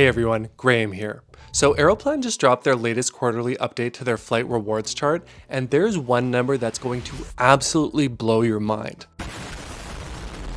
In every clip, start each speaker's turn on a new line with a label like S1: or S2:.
S1: Hey everyone, Graham here. So Aeroplan just dropped their latest quarterly update to their flight rewards chart, and there's one number that's going to absolutely blow your mind.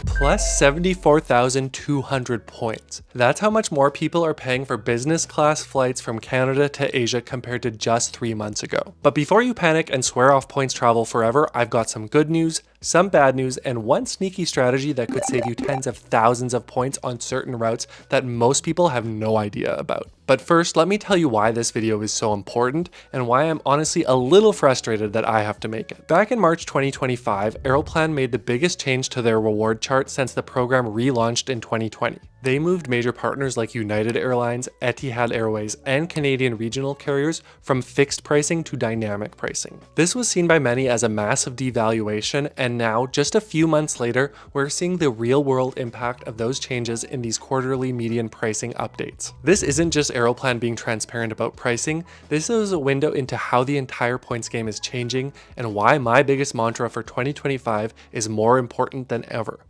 S1: Plus 74,200 points. That's how much more people are paying for business class flights from Canada to Asia compared to just 3 months ago. But before you panic and swear off points travel forever, I've got some good news, some bad news, and one sneaky strategy that could save you tens of thousands of points on certain routes that most people have no idea about. But first, let me tell you why this video is so important and why I'm honestly a little frustrated that I have to make it. Back in March 2025, Aeroplan made the biggest change to their reward chart since the program relaunched in 2020. They moved major partners like United Airlines, Etihad Airways, and Canadian regional carriers from fixed pricing to dynamic pricing. This was seen by many as a massive devaluation, and now, just a few months later, we're seeing the real-world impact of those changes in these quarterly median pricing updates. This isn't just Aeroplan being transparent about pricing, this is a window into how the entire points game is changing and why my biggest mantra for 2025 is more important than ever.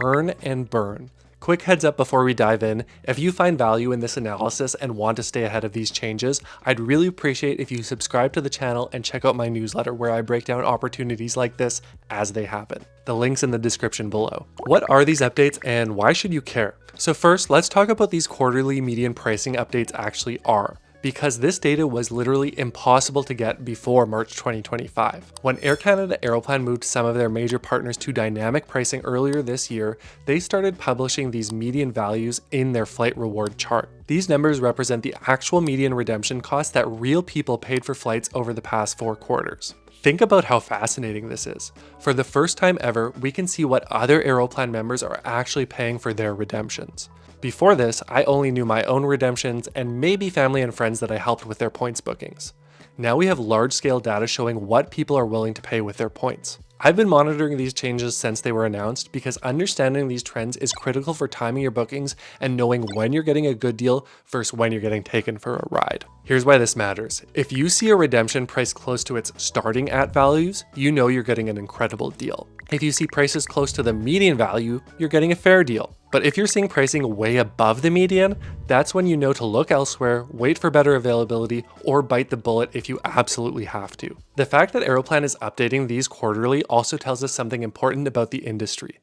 S1: Earn and burn. Quick heads up before we dive in, if you find value in this analysis and want to stay ahead of these changes, I'd really appreciate if you subscribe to the channel and check out my newsletter where I break down opportunities like this as they happen. The link's in the description below. What are these updates and why should you care? So first, let's talk about these quarterly median pricing updates actually are, because this data was literally impossible to get before March 2025. When Air Canada Aeroplan moved some of their major partners to dynamic pricing earlier this year, they started publishing these median values in their flight reward chart. These numbers represent the actual median redemption cost that real people paid for flights over the past 4 quarters. Think about how fascinating this is. For the first time ever, we can see what other Aeroplan members are actually paying for their redemptions. Before this, I only knew my own redemptions and maybe family and friends that I helped with their points bookings. Now we have large-scale data showing what people are willing to pay with their points. I've been monitoring these changes since they were announced because understanding these trends is critical for timing your bookings and knowing when you're getting a good deal versus when you're getting taken for a ride. Here's why this matters. If you see a redemption price close to its starting at values, you know you're getting an incredible deal. If you see prices close to the median value, you're getting a fair deal. But if you're seeing pricing way above the median, that's when you know to look elsewhere, wait for better availability, or bite the bullet if you absolutely have to. The fact that Aeroplan is updating these quarterly also tells us something important about the industry.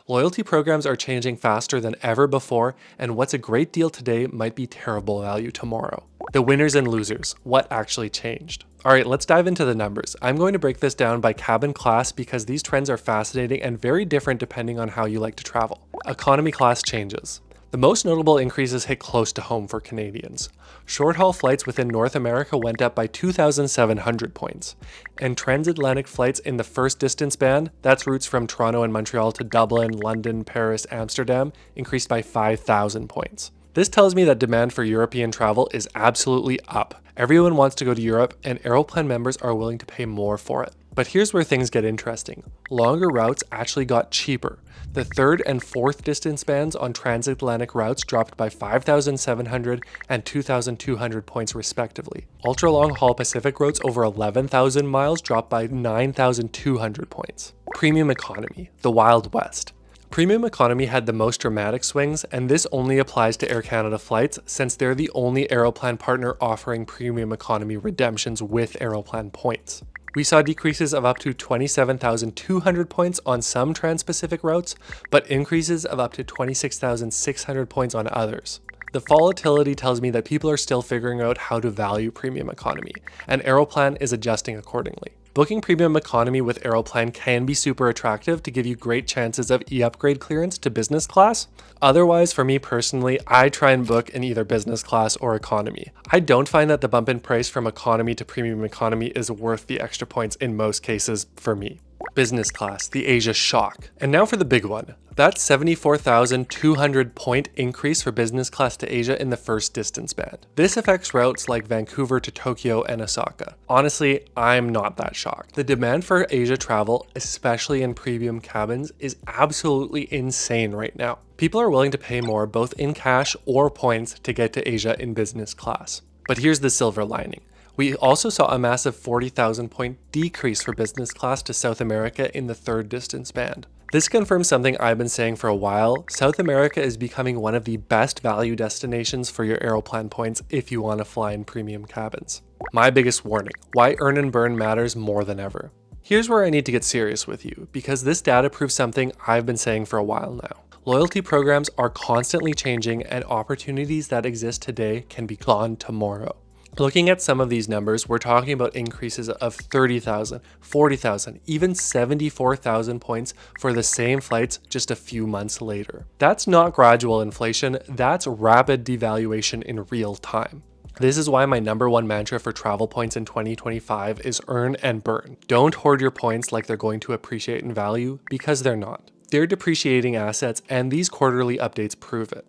S1: Loyalty programs are changing faster than ever before, and what's a great deal today might be terrible value tomorrow. The winners and losers, what actually changed? Alright, let's dive into the numbers. I'm going to break this down by cabin class because these trends are fascinating and very different depending on how you like to travel. Economy class changes. The most notable increases hit close to home for Canadians. Short-haul flights within North America went up by 2,700 points, and transatlantic flights in the first distance band, that's routes from Toronto and Montreal to Dublin, London, Paris, Amsterdam, increased by 5,000 points. This tells me that demand for European travel is absolutely up. Everyone wants to go to Europe, and Aeroplan members are willing to pay more for it. But here's where things get interesting. Longer routes actually got cheaper. The third and fourth distance bands on transatlantic routes dropped by 5,700 and 2,200 points respectively. Ultra-long-haul Pacific routes over 11,000 miles dropped by 9,200 points. Premium economy, the Wild West. Premium economy had the most dramatic swings, and this only applies to Air Canada flights since they're the only Aeroplan partner offering premium economy redemptions with Aeroplan points. We saw decreases of up to 27,200 points on some trans-Pacific routes, but increases of up to 26,600 points on others. The volatility tells me that people are still figuring out how to value premium economy, and Aeroplan is adjusting accordingly. Booking premium economy with Aeroplan can be super attractive to give you great chances of e-upgrade clearance to business class. Otherwise, for me personally, I try and book in either business class or economy. I don't find that the bump in price from economy to premium economy is worth the extra points in most cases for me. Business class, the Asia shock. And now for the big one. That's 74,200 point increase for business class to Asia in the first distance band. This affects routes like Vancouver to Tokyo and Osaka. Honestly, I'm not that shocked. The demand for Asia travel, especially in premium cabins, is absolutely insane right now. People are willing to pay more both in cash or points to get to Asia in business class. But here's the silver lining. We also saw a massive 40,000 point decrease for business class to South America in the third distance band. This confirms something I've been saying for a while. South America is becoming one of the best value destinations for your Aeroplan points if you want to fly in premium cabins. My biggest warning: why earn and burn matters more than ever. Here's where I need to get serious with you, because this data proves something I've been saying for a while now. Loyalty programs are constantly changing, and opportunities that exist today can be gone tomorrow. Looking at some of these numbers, we're talking about increases of 30,000, 40,000, even 74,000 points for the same flights just a few months later. That's not gradual inflation, that's rapid devaluation in real time. This is why my #1 mantra for travel points in 2025 is earn and burn. Don't hoard your points like they're going to appreciate in value, because they're not. They're depreciating assets, and these quarterly updates prove it.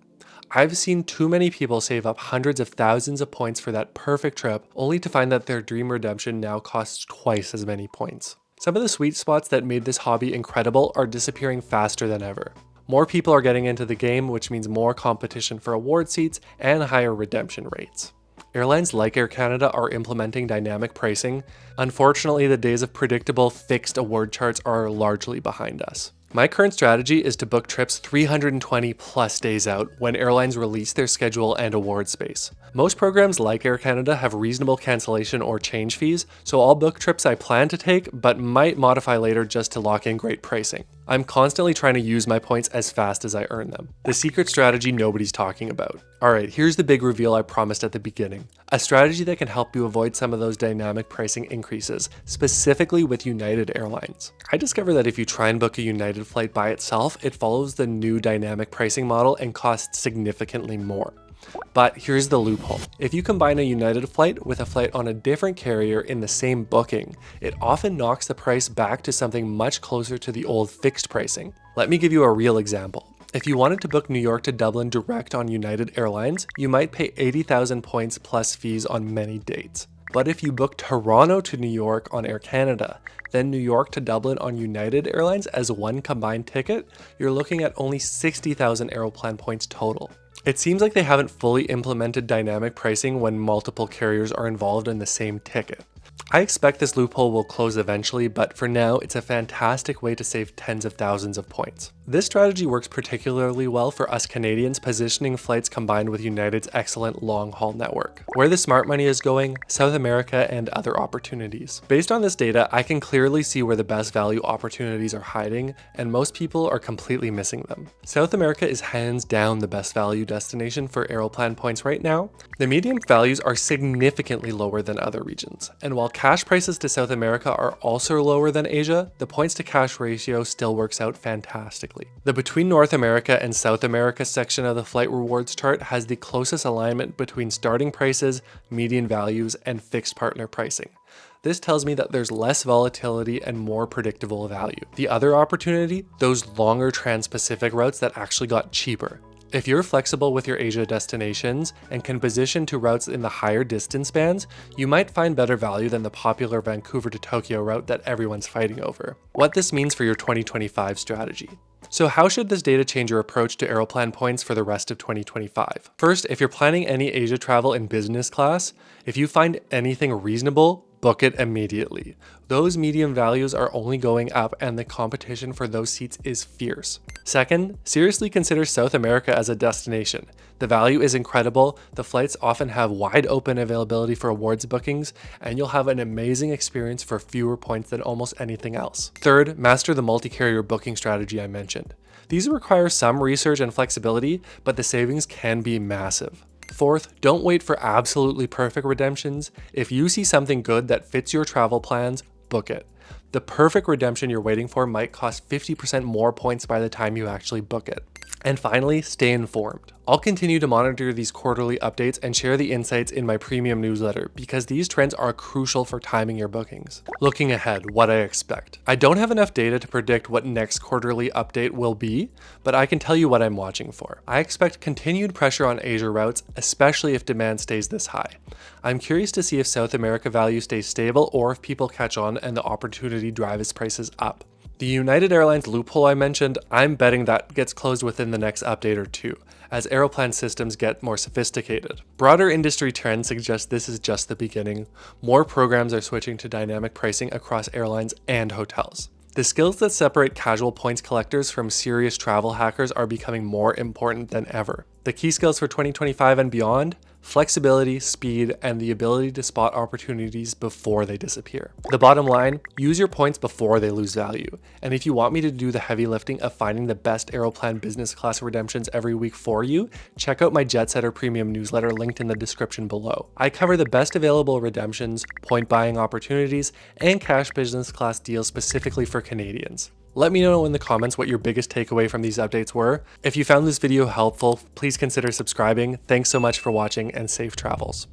S1: I've seen too many people save up hundreds of thousands of points for that perfect trip, only to find that their dream redemption now costs twice as many points. Some of the sweet spots that made this hobby incredible are disappearing faster than ever. More people are getting into the game, which means more competition for award seats and higher redemption rates. Airlines like Air Canada are implementing dynamic pricing. Unfortunately, the days of predictable, fixed award charts are largely behind us. My current strategy is to book trips 320 plus days out when airlines release their schedule and award space. Most programs like Air Canada have reasonable cancellation or change fees, so I'll book trips I plan to take but might modify later just to lock in great pricing. I'm constantly trying to use my points as fast as I earn them. The secret strategy nobody's talking about. Alright, here's the big reveal I promised at the beginning. A strategy that can help you avoid some of those dynamic pricing increases, specifically with United Airlines. I discovered that if you try and book a United flight by itself, it follows the new dynamic pricing model and costs significantly more. But here's the loophole. If you combine a United flight with a flight on a different carrier in the same booking, it often knocks the price back to something much closer to the old fixed pricing. Let me give you a real example. If you wanted to book New York to Dublin direct on United Airlines, you might pay 80,000 points plus fees on many dates. But if you book Toronto to New York on Air Canada, then New York to Dublin on United Airlines as one combined ticket, you're looking at only 60,000 Aeroplan points total. It seems like they haven't fully implemented dynamic pricing when multiple carriers are involved in the same ticket. I expect this loophole will close eventually, but for now, it's a fantastic way to save tens of thousands of points. This strategy works particularly well for us Canadians positioning flights combined with United's excellent long-haul network. Where the smart money is going, South America and other opportunities. Based on this data, I can clearly see where the best value opportunities are hiding, and most people are completely missing them. South America is hands down the best value destination for Aeroplan points right now. The median values are significantly lower than other regions, and while cash prices to South America are also lower than Asia, the points to cash ratio still works out fantastically. The Between North America and South America section of the flight rewards chart has the closest alignment between starting prices, median values, and fixed partner pricing. This tells me that there's less volatility and more predictable value. The other opportunity, those longer trans-Pacific routes that actually got cheaper. If you're flexible with your Asia destinations and can position to routes in the higher distance bands, you might find better value than the popular Vancouver to Tokyo route that everyone's fighting over. What this means for your 2025 strategy. So how should this data change your approach to Aeroplan points for the rest of 2025? First, if you're planning any Asia travel in business class, if you find anything reasonable, book it immediately. Those medium values are only going up and the competition for those seats is fierce. Second, seriously consider South America as a destination. The value is incredible, the flights often have wide open availability for awards bookings, and you'll have an amazing experience for fewer points than almost anything else. Third, master the multi-carrier booking strategy I mentioned. These require some research and flexibility, but the savings can be massive. Fourth, don't wait for absolutely perfect redemptions. If you see something good that fits your travel plans, book it. The perfect redemption you're waiting for might cost 50% more points by the time you actually book it. And finally, stay informed. I'll continue to monitor these quarterly updates and share the insights in my premium newsletter because these trends are crucial for timing your bookings. Looking ahead, what I expect. I don't have enough data to predict what next quarterly update will be, but I can tell you what I'm watching for. I expect continued pressure on Asia routes, especially if demand stays this high. I'm curious to see if South America value stays stable or if people catch on and the opportunity drives prices up. The United Airlines loophole I mentioned, I'm betting that gets closed within the next update or two, as Aeroplan systems get more sophisticated. Broader industry trends suggest this is just the beginning. More programs are switching to dynamic pricing across airlines and hotels. The skills that separate casual points collectors from serious travel hackers are becoming more important than ever. The key skills for 2025 and beyond: flexibility, speed, and the ability to spot opportunities before they disappear. The bottom line: use your points before they lose value. And if you want me to do the heavy lifting of finding the best Aeroplan business class redemptions every week for you, check out my Jetsetter premium newsletter linked in the description below. I cover the best available redemptions, point buying opportunities, and cash business class deals specifically for Canadians. Let me know in the comments what your biggest takeaway from these updates were. If you found this video helpful, please consider subscribing. Thanks so much for watching, and safe travels.